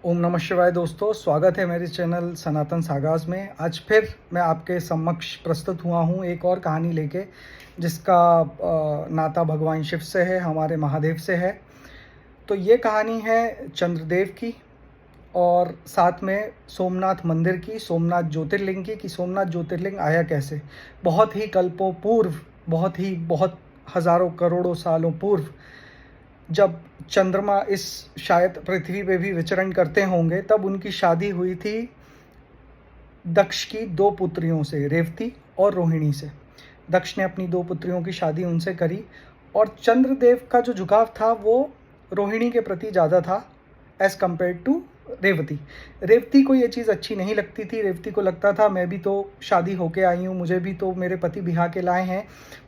ओम नमः शिवाय दोस्तों, स्वागत है मेरे चैनल सनातन सागास में। आज फिर मैं आपके समक्ष प्रस्तुत हुआ हूँ एक और कहानी लेके, जिसका नाता भगवान शिव से है, हमारे महादेव से है। तो ये कहानी है चंद्रदेव की और साथ में सोमनाथ मंदिर की, सोमनाथ ज्योतिर्लिंग की। कि सोमनाथ ज्योतिर्लिंग आया कैसे। बहुत ही कल्पों पूर्व, बहुत हज़ारों करोड़ों सालों पूर्व, जब चंद्रमा इस शायद पृथ्वी पे भी विचरण करते होंगे, तब उनकी शादी हुई थी दक्ष की दो पुत्रियों से, रेवती और रोहिणी से। दक्ष ने अपनी दो पुत्रियों की शादी उनसे करी और चंद्रदेव का जो झुकाव था वो रोहिणी के प्रति ज़्यादा था as compared to Revati. Revati को ये चीज़ अच्छी नहीं लगती थी। रेवती को लगता था मैं भी तो शादी होके आई हूँ, मुझे भी तो मेरे पति बिहा के लाए हैं,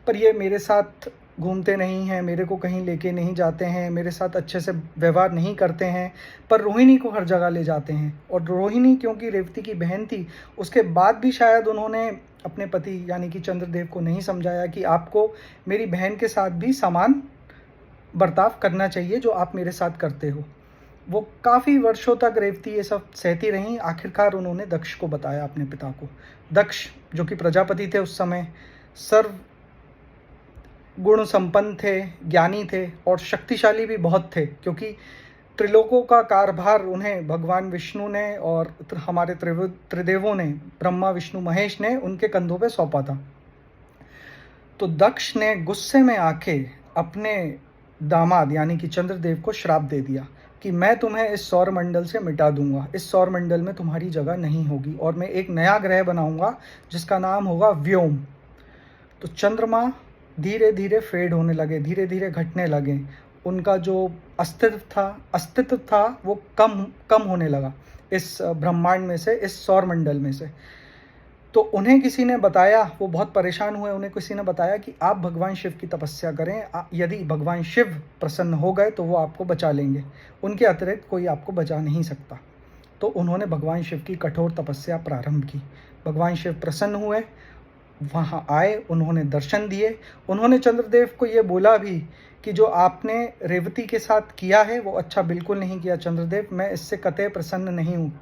पर ये मेरे साथ घूमते नहीं हैं, मेरे को कहीं लेके नहीं जाते हैं, मेरे साथ अच्छे से व्यवहार नहीं करते हैं। पर रोहिणी को हर जगह ले जाते हैं। और रोहिणी क्योंकि रेवती की बहन थी, उसके बाद भी शायद उन्होंने अपने पति यानी कि चंद्रदेव को नहीं समझाया कि आपको मेरी बहन के साथ भी समान बर्ताव करना चाहिए जो आप मेरे साथ करते हो। वो काफ़ी वर्षों तक रेवती ये सब सहती रहीं। आखिरकार उन्होंने दक्ष को बताया, अपने पिता को। दक्ष जो कि प्रजापति थे उस समय, सर्व गुण संपन्न थे, ज्ञानी थे और शक्तिशाली भी बहुत थे, क्योंकि त्रिलोकों का कारभार उन्हें भगवान विष्णु ने और हमारे त्रिदेवों ने, ब्रह्मा विष्णु महेश ने उनके कंधों पे सौंपा था। तो दक्ष ने गुस्से में आके अपने दामाद यानी कि चंद्रदेव को श्राप दे दिया कि मैं तुम्हें इस सौर मंडल से मिटा दूंगा, इस सौर मंडल में तुम्हारी जगह नहीं होगी और मैं एक नया ग्रह बनाऊंगा जिसका नाम होगा व्योम। तो चंद्रमा धीरे धीरे फेड होने लगे, धीरे धीरे घटने लगे। उनका जो अस्तित्व था वो कम होने लगा इस ब्रह्मांड में से, इस सौर मंडल में से। तो उन्हें किसी ने बताया, वो बहुत परेशान हुए। उन्हें किसी ने बताया कि आप भगवान शिव की तपस्या करें, यदि भगवान शिव प्रसन्न हो गए तो वो आपको बचा लेंगे, उनके अतिरिक्त कोई आपको बचा नहीं सकता। तो उन्होंने भगवान शिव की कठोर तपस्या प्रारंभ की। भगवान शिव प्रसन्न हुए, वहाँ आए, उन्होंने दर्शन दिए। उन्होंने चंद्रदेव को ये बोला भी कि जो आपने रेवती के साथ किया है वो अच्छा बिल्कुल नहीं किया चंद्रदेव, मैं इससे कतई प्रसन्न नहीं हूँ।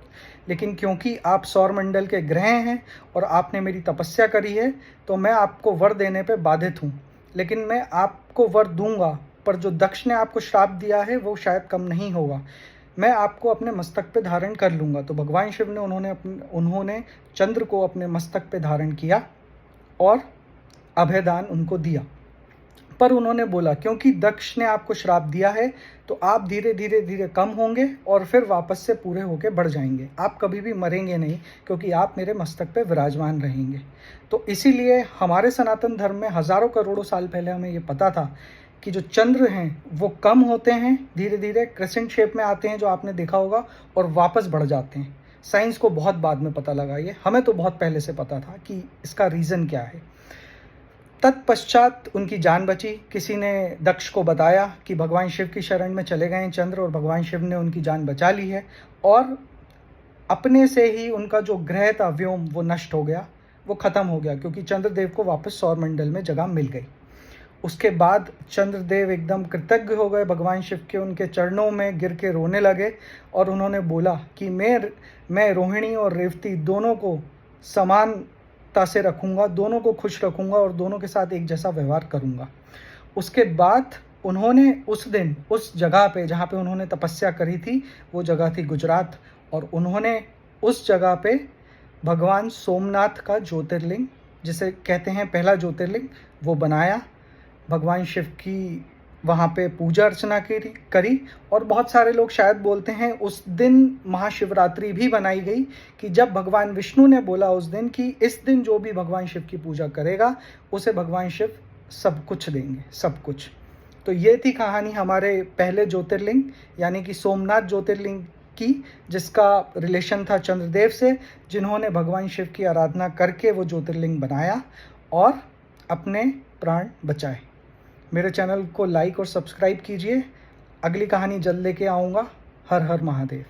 लेकिन क्योंकि आप सौरमंडल के ग्रह हैं और आपने मेरी तपस्या करी है, तो मैं आपको वर देने पे बाधित हूँ। लेकिन मैं आपको वर दूंगा, पर जो दक्ष ने आपको श्राप दिया है वो शायद कम नहीं होगा। मैं आपको अपने मस्तक पे धारण कर लूँगा। तो भगवान शिव ने उन्होंने चंद्र को अपने मस्तक पे धारण किया और अभयदान उनको दिया। पर उन्होंने बोला क्योंकि दक्ष ने आपको श्राप दिया है तो आप धीरे धीरे कम होंगे और फिर वापस से पूरे होके बढ़ जाएंगे। आप कभी भी मरेंगे नहीं, क्योंकि आप मेरे मस्तक पे विराजमान रहेंगे। तो इसीलिए हमारे सनातन धर्म में हज़ारों करोड़ों साल पहले हमें ये पता था कि जो चंद्र हैं वो कम होते हैं, धीरे धीरे क्रेसेंट शेप में आते हैं, जो आपने देखा होगा, और वापस बढ़ जाते हैं। साइंस को बहुत बाद में पता लगा, ये हमें तो बहुत पहले से पता था कि इसका रीज़न क्या है। तत्पश्चात उनकी जान बची। किसी ने दक्ष को बताया कि भगवान शिव की शरण में चले गए चंद्र, और भगवान शिव ने उनकी जान बचा ली है। और अपने से ही उनका जो ग्रह था व्योम वो नष्ट हो गया, वो ख़त्म हो गया, क्योंकि चंद्रदेव को वापस सौरमंडल में जगह मिल गई। उसके बाद चंद्रदेव एकदम कृतज्ञ हो गए भगवान शिव के, उनके चरणों में गिर के रोने लगे और उन्होंने बोला कि मैं रोहिणी और रेवती दोनों को समानता से रखूँगा, दोनों को खुश रखूँगा और दोनों के साथ एक जैसा व्यवहार करूँगा। उसके बाद उन्होंने उस दिन उस जगह पे जहाँ पे उन्होंने तपस्या करी थी, वो जगह थी गुजरात, और उन्होंने उस जगह पे भगवान सोमनाथ का ज्योतिर्लिंग, जिसे कहते हैं पहला ज्योतिर्लिंग, वो बनाया। भगवान शिव की वहाँ पे पूजा अर्चना करी। और बहुत सारे लोग शायद बोलते हैं उस दिन महाशिवरात्रि भी बनाई गई, कि जब भगवान विष्णु ने बोला उस दिन कि इस दिन जो भी भगवान शिव की पूजा करेगा उसे भगवान शिव सब कुछ देंगे, सब कुछ। तो ये थी कहानी हमारे पहले ज्योतिर्लिंग यानी कि सोमनाथ ज्योतिर्लिंग की, जिसका रिलेशन था चंद्रदेव से, जिन्होंने भगवान शिव की आराधना करके वो ज्योतिर्लिंग बनाया और अपने प्राण बचाए। मेरे चैनल को लाइक और सब्सक्राइब कीजिए। अगली कहानी जल्द लेके आऊँगा। हर हर महादेव।